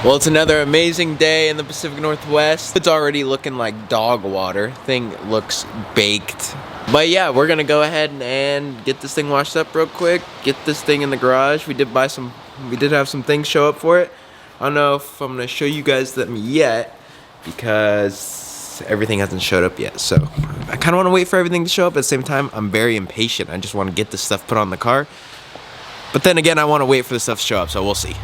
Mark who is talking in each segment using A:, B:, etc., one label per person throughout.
A: Well, it's another amazing day in the Pacific Northwest. It's already looking like dog water. Thing looks baked. But yeah, we're gonna go ahead and get this thing washed up real quick. Get this thing in the garage. We did have some things show up for it. I don't know if I'm gonna show you guys them yet because everything hasn't showed up yet. So I kind of want to wait for everything to show up. At the same time, I'm very impatient. I just want to get this stuff put on the car. But then again, I want to wait for the stuff to show up. So we'll see.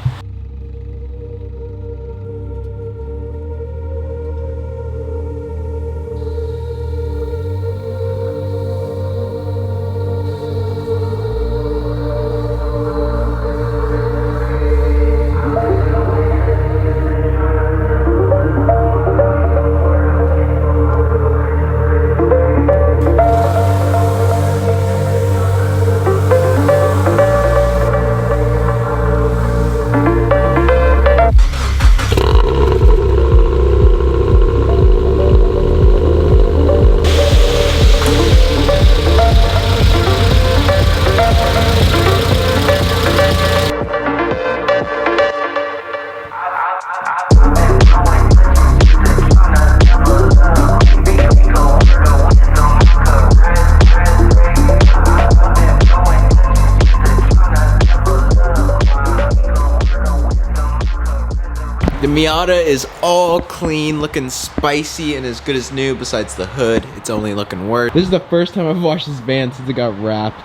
A: The Miata is all clean, looking spicy and as good as new besides the hood. It's only looking worse. This is the first time I've washed this van since it got wrapped.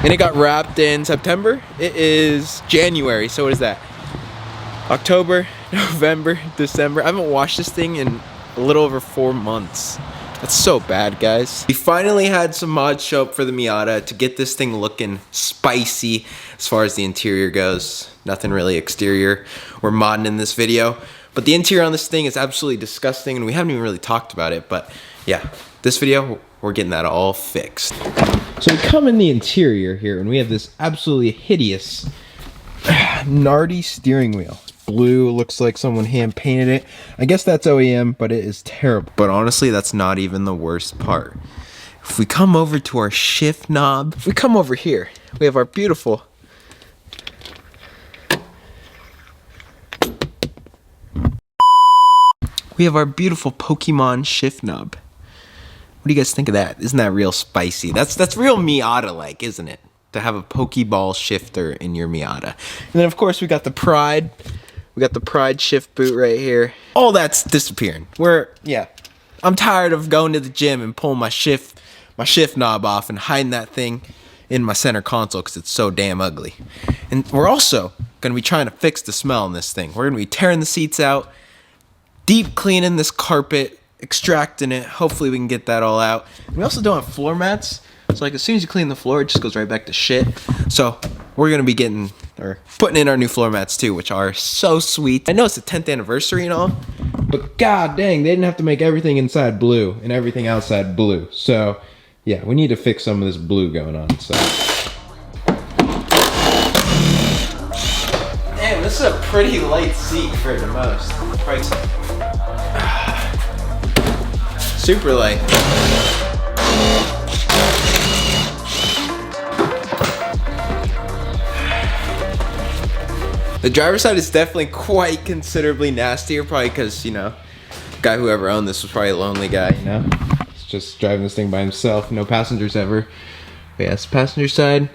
A: And it got wrapped in September. It is January, so what is that? October, November, December. I haven't washed this thing in a little over 4 months. That's so bad, guys. We finally had some mods show up for the Miata to get this thing looking spicy as far as the interior goes. Nothing really exterior we're modding in this video. But the interior on this thing is absolutely disgusting and we haven't even really talked about it. But yeah, this video, we're getting that all fixed. So we come in the interior here and we have this absolutely hideous Nardi steering wheel. Blue, looks like someone hand painted it. I guess that's OEM, but it is terrible. But honestly, that's not even the worst part. If we come over to our shift knob, if we come over here, we have our beautiful Pokemon shift knob. What do you guys think of that? Isn't that real spicy? That's real Miata-like, isn't it? To have a Pokeball shifter in your Miata. And then of course we got the Pride. We got the Pride shift boot right here. All that's disappearing. I'm tired of going to the gym and pulling my shift knob off and hiding that thing in my center console because it's so damn ugly. And we're also gonna be trying to fix the smell in this thing. We're gonna be tearing the seats out, deep cleaning this carpet, extracting it. Hopefully we can get that all out. And we also don't have floor mats. So like as soon as you clean the floor, it just goes right back to shit. So we're gonna be putting in our new floor mats too, which are so sweet. I know it's the 10th anniversary and all, but god dang, they didn't have to make everything inside blue and everything outside blue. So yeah, we need to fix some of this blue going on inside. Damn, this is a pretty light seat for the most. Probably super light. The driver's side is definitely quite considerably nastier, probably because, you know, the guy whoever owned this was probably a lonely guy, you know? He's just driving this thing by himself, no passengers ever. But yeah, it's passenger side,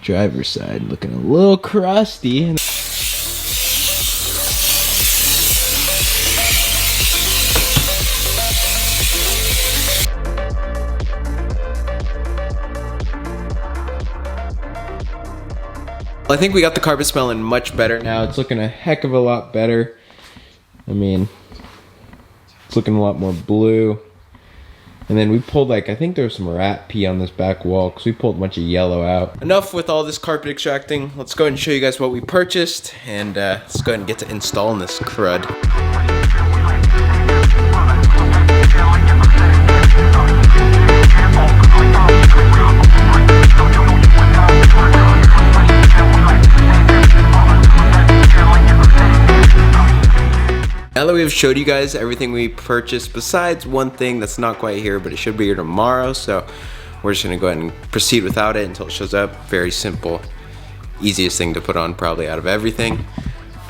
A: driver's side, looking a little crusty. I think we got the carpet smelling much better now. It's looking a heck of a lot better. I mean, it's looking a lot more blue. And then we pulled I think there was some rat pee on this back wall because we pulled a bunch of yellow out. Enough with all this carpet extracting. Let's go ahead and show you guys what we purchased. And let's go ahead and get to installing this crud. Now that we've showed you guys everything we purchased, besides one thing that's not quite here, but it should be here tomorrow, so we're just gonna go ahead and proceed without it until it shows up. Very simple, easiest thing to put on probably out of everything.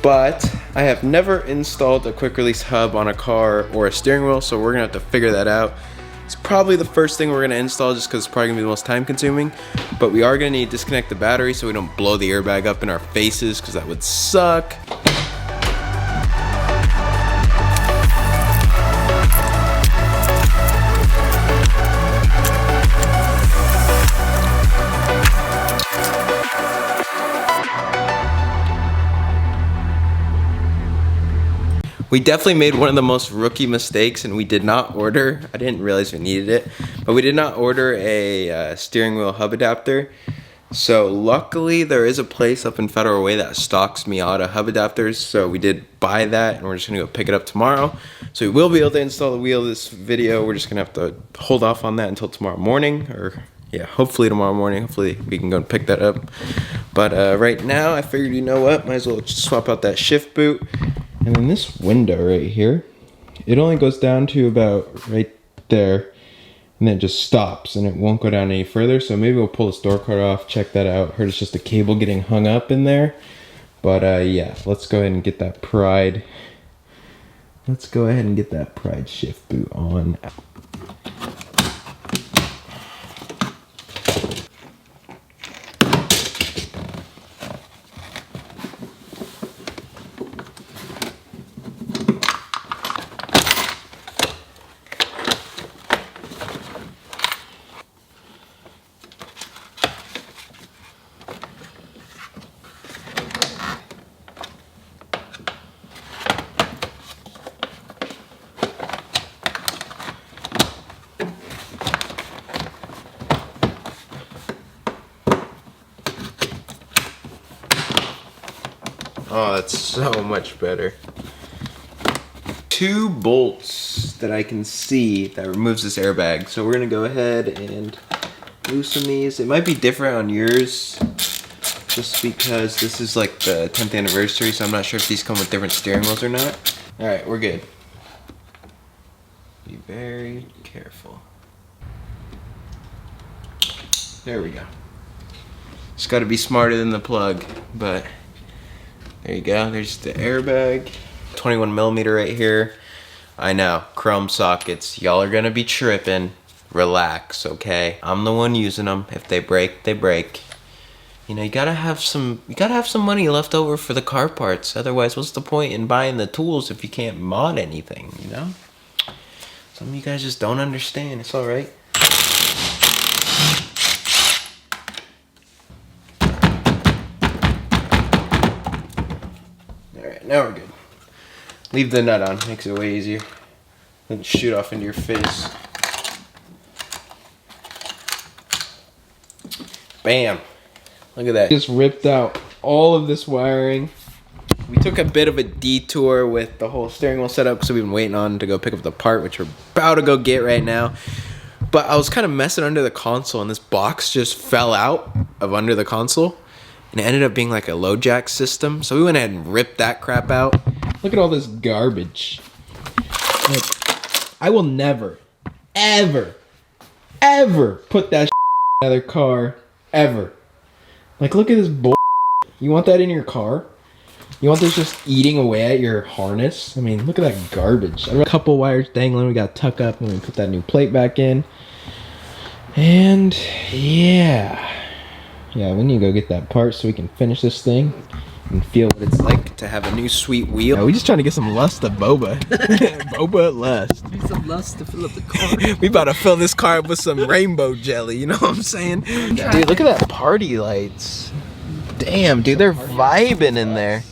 A: But I have never installed a quick release hub on a car or a steering wheel, so we're gonna have to figure that out. It's probably the first thing we're gonna install just because it's probably gonna be the most time consuming, but we are gonna need to disconnect the battery so we don't blow the airbag up in our faces because that would suck. We definitely made one of the most rookie mistakes, and we did not order, I didn't realize we needed it, but we did not order a steering wheel hub adapter. So luckily there is a place up in Federal Way that stocks Miata hub adapters, so we did buy that and we're just gonna go pick it up tomorrow. So we will be able to install the wheel this video. We're just gonna have to hold off on that until tomorrow morning, or yeah, hopefully tomorrow morning. Hopefully we can go and pick that up. But right now I figured, you know what, might as well just swap out that shift boot. And then this window right here, it only goes down to about right there, and then it just stops and it won't go down any further. So maybe we'll pull the store card off, check that out. Heard it's just a cable getting hung up in there. But yeah, let's go ahead and get that Pride. Let's go ahead and get that Pride shift boot on. Oh, that's so much better. 2 bolts that I can see that removes this airbag. So we're gonna go ahead and loosen these. It might be different on yours just because this is like the 10th anniversary, so I'm not sure if these come with different steering wheels or not. All right, we're good. Be very careful. There we go. Just gotta be smarter than the plug, but there you go, there's the airbag. 21mm right here. I know, chrome sockets. Y'all are gonna be tripping. Relax, okay? I'm the one using them. If they break, they break. You know, you gotta have some money left over for the car parts. Otherwise, what's the point in buying the tools if you can't mod anything, you know? Some of you guys just don't understand. It's all right. Now we're good. Leave the nut on, makes it way easier. Doesn't shoot off into your face. Bam. Look at that. Just ripped out all of this wiring. We took a bit of a detour with the whole steering wheel setup because we've been waiting on to go pick up the part, which we're about to go get right now. But I was kind of messing under the console, and this box just fell out of under the console. And it ended up being like a low jack system. So we went ahead and ripped that crap out. Look at all this garbage. Like, I will never, ever, ever put that in another car, ever. Like, look at this bull. You want that in your car? You want this just eating away at your harness? I mean, look at that garbage. A couple wires dangling. We got to tuck up and we put that new plate back in. And yeah. Yeah, we need to go get that part so we can finish this thing and feel what it's like to have a new sweet wheel. Yeah, we just trying to get some lust of boba. Boba lust.
B: Need some lust to fill up the car.
A: We about to fill this car up with some rainbow jelly, you know what I'm saying? Dude, look at that party lights. Damn, dude, they're vibing in there.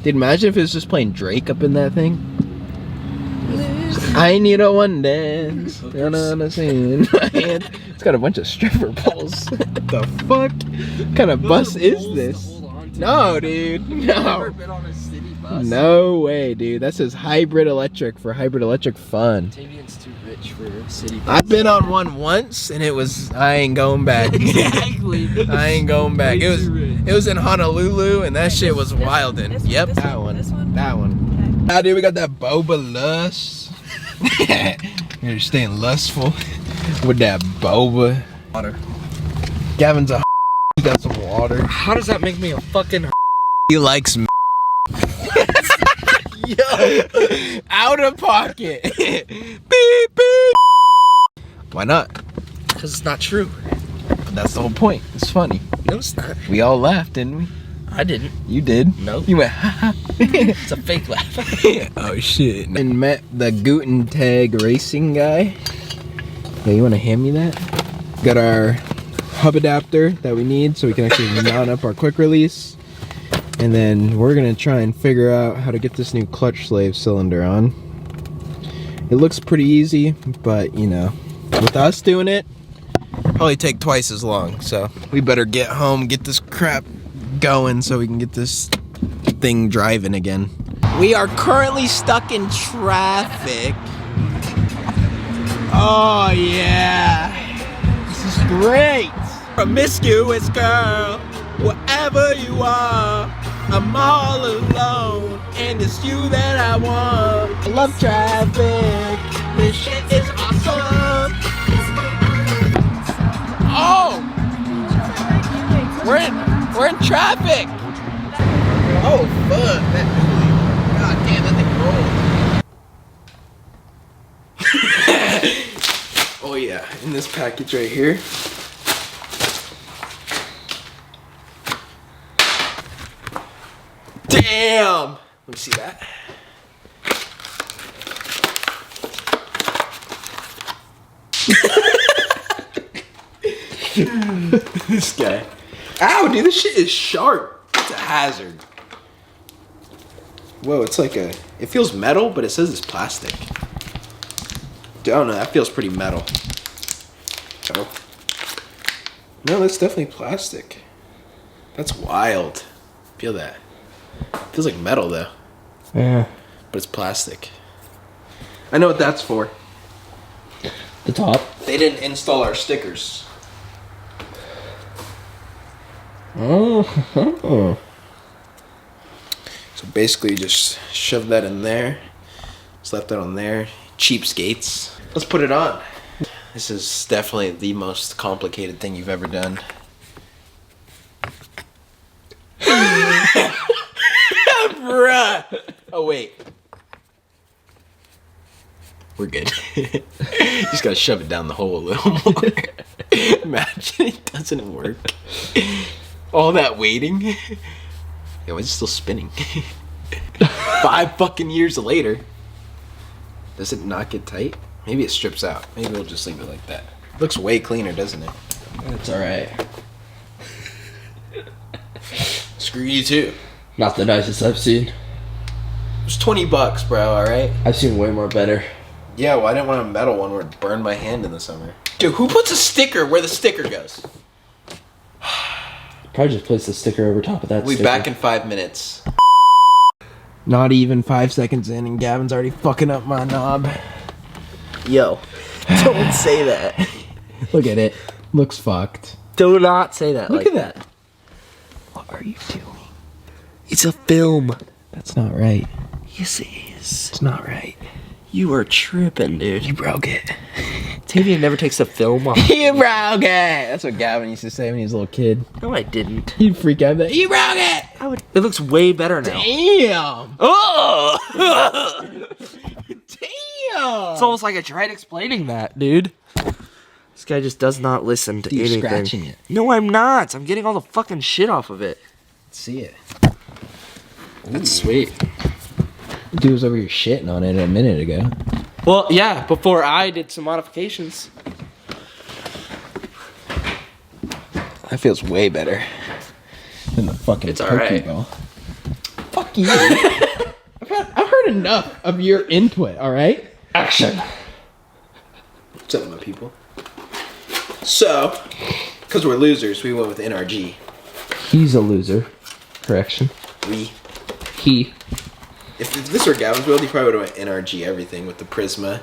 A: Dude, imagine if it was just playing Drake up in that thing. I need a one dance. It's got a bunch of stripper poles. What the fuck? What kind of bus is this? No, dude. No. No way, dude. That says hybrid electric for hybrid electric fun.
B: Tavian's too rich for a city bus.
A: I've been on one once, and it was. I ain't going back.
B: Exactly.
A: I ain't going back. It was in Honolulu, and that shit was wildin'. Yep, that one. That one. Ah, dude, we got that boba lust. You're staying lustful with that boba.
B: Water.
A: Gavin's a. He got some water.
B: How does that make me a fucking?
A: He likes. Yo, out of pocket. Beep, beep. Why not?
B: Because it's not true.
A: But that's the whole point. It's funny.
B: No, it's not.
A: We all laughed, didn't we?
B: I didn't.
A: You did?
B: Nope.
A: You went, ha ha.
B: It's a fake laugh.
A: Oh shit. And met the Guten Tag racing guy. Yeah, you wanna hand me that? Got our hub adapter that we need so we can actually mount up our quick release. And then we're gonna try and figure out how to get this new clutch slave cylinder on. It looks pretty easy, but you know, with us doing it, probably take twice as long. So we better get home, get this crap going so we can get this thing driving again. We are currently stuck in traffic. Oh yeah, this is great. Promiscuous girl, wherever you are, I'm all alone, and it's you that I want. I love traffic, this shit is awesome. Oh, we're in traffic. Oh fuck, that dually. God damn, that thing rolled. Oh yeah, in this package right here. Damn! Let me see that. This guy. Ow, dude, this shit is sharp. It's a hazard. Whoa, it's like a... It feels metal, but it says it's plastic. Dude, I don't know, that feels pretty metal. Oh. No, that's definitely plastic. That's wild. Feel that. Feels like metal though.
B: Yeah.
A: But it's plastic. I know what that's for.
B: The top.
A: They didn't install our stickers.
B: Oh.
A: So basically just shove that in there. Just left that on there. Cheapskates. Let's put it on. This is definitely the most complicated thing you've ever done. Bruh. Oh wait. We're good. Just gotta shove it down the hole a little more. Imagine it doesn't work. All that waiting. Yeah, why is it still spinning? 5 fucking years later. Does it not get tight? Maybe it strips out. Maybe we'll just leave it like that. Looks way cleaner, doesn't it?
B: That's alright.
A: Screw you too.
B: Not the nicest I've seen.
A: It was $20, bro, alright?
B: I've seen way more better.
A: Yeah, well, I didn't want a metal one where it burned my hand in the summer. Dude, who puts a sticker where the sticker goes?
B: Probably just place the sticker over top of that
A: We'll be
B: sticker.
A: back in 5 minutes. Not even 5 seconds in and Gavin's already fucking up my knob.
B: Yo, don't say that.
A: Look at it. Looks fucked.
B: Do not say that.
A: Look
B: like
A: at that. What are you doing?
B: It's a film.
A: That's not right.
B: Yes, it is.
A: It's not right.
B: You are tripping, dude.
A: You broke it.
B: Tavia never takes a film off.
A: You broke it. That's what Gavin used to say when he was a little kid.
B: No, I didn't.
A: He'd freak out that you broke it.
B: I would. It looks way better now.
A: Damn.
B: Oh!
A: Damn.
B: It's almost like I tried explaining that, dude. This guy just does not listen to
A: You're
B: anything.
A: scratching it.
B: No, I'm not. I'm getting all the fucking shit off of it.
A: Let's see it.
B: That's sweet.
A: Dude was over here shitting on it a minute ago.
B: Well, yeah, before I did some modifications.
A: That feels way better than the fucking
B: It's alright.
A: Pokeball. Fuck you. I've heard enough of your input, alright?
B: Action.
A: What's up, my people? So, because we're losers, we went with NRG.
B: He's a loser. Correction. He.
A: If this were Gavin's build, he probably would have went NRG everything with the Prisma.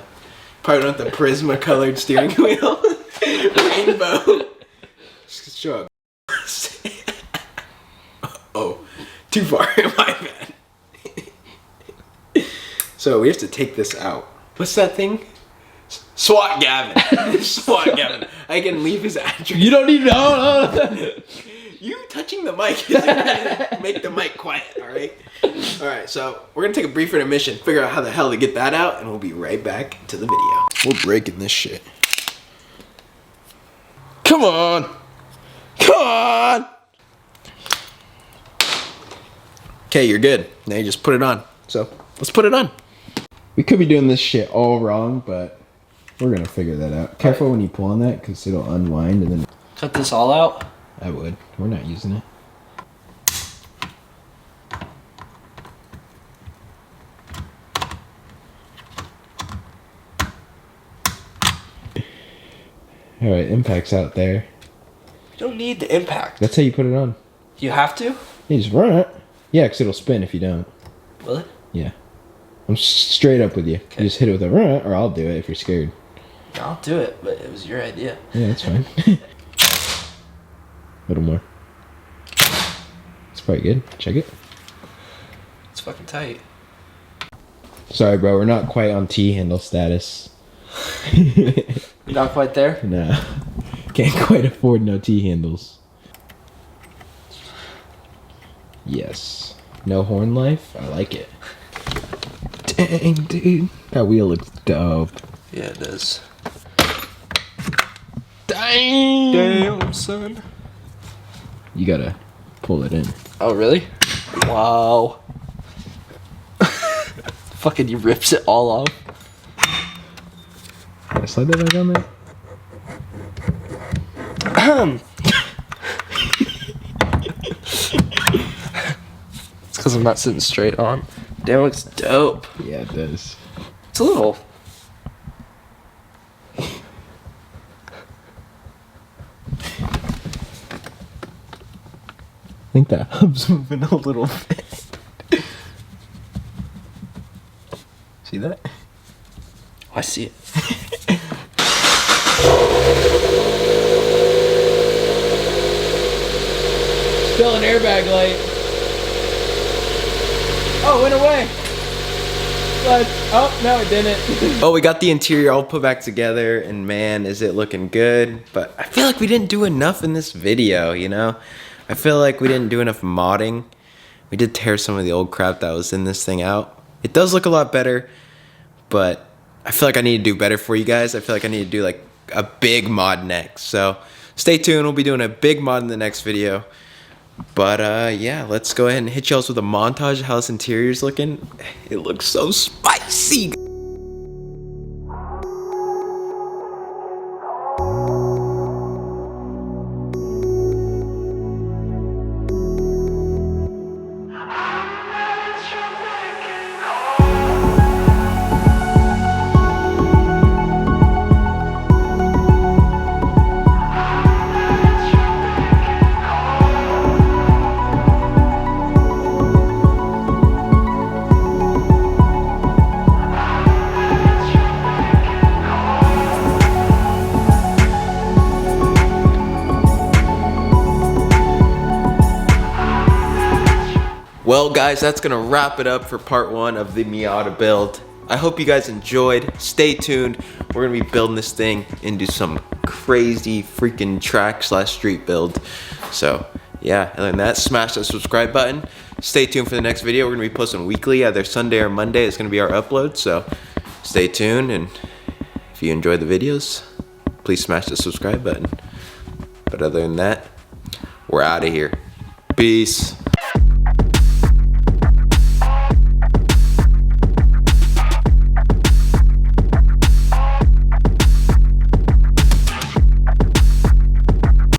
A: Probably went the Prisma colored steering wheel. Rainbow. Just show up. Oh, too far. My bad. So we have to take this out. What's that thing? SWAT Gavin. SWAT Gavin. I can leave his address.
B: You don't need to know.
A: You touching the mic isn't gonna make the mic quiet, alright? Alright, so we're gonna take a brief intermission, figure out how the hell to get that out, and we'll be right back to the video. We're breaking this shit. Come on! Come on! Okay, you're good. Now you just put it on. So, let's put it on. We could be doing this shit all wrong, but we're gonna figure that out. Careful when you pull on that, because it'll unwind and then...
B: Cut this all out?
A: I would. We're not using it. Alright, impact's out there.
B: You don't need the impact.
A: That's how you put it on.
B: You have to?
A: You just run it. Yeah, because it'll spin if you don't.
B: Will it?
A: Yeah. I'm straight up with you.
B: Okay.
A: You just hit it with a run, or I'll do it if you're scared.
B: I'll do it, but it was your idea.
A: Yeah, that's fine. A little more. It's probably good. Check it.
B: It's fucking tight.
A: Sorry, bro. We're not quite on T-handle status.
B: You're not quite there?
A: Nah. Can't quite afford no T-handles. Yes. No horn life? I like it. Dang, dude. That wheel looks dope.
B: Yeah, it does.
A: Dang!
B: Damn, son.
A: You gotta pull it in.
B: Oh, really? Wow. Fucking, he rips it all off.
A: Can I slide that back on there?
B: It's because I'm not sitting straight on. Damn, it looks dope.
A: Yeah, it does.
B: It's a little...
A: I think that hub's moving a little bit. See that?
B: Oh, I see it.
A: Still an airbag light. Oh, it went away. Oh, no, it didn't. Oh, we got the interior all put back together, and man, is it looking good. But I feel like we didn't do enough in this video, you know? I feel like we didn't do enough modding. We did tear some of the old crap that was in this thing out. It does look a lot better, but I feel like I need to do better for you guys. I feel like I need to do like a big mod next. So stay tuned. We'll be doing a big mod in the next video. But yeah, let's go ahead and hit y'all with a montage of how this interior's looking. It looks so spicy. Well guys, that's gonna wrap it up for part 1 of the Miata build. I hope you guys enjoyed. Stay tuned. We're gonna be building this thing into some crazy freaking track/street build. So yeah, other than that, smash that subscribe button. Stay tuned for the next video. We're gonna be posting weekly, either Sunday or Monday. It's gonna be our upload, so stay tuned. And if you enjoy the videos, please smash the subscribe button. But other than that, we're out of here. Peace.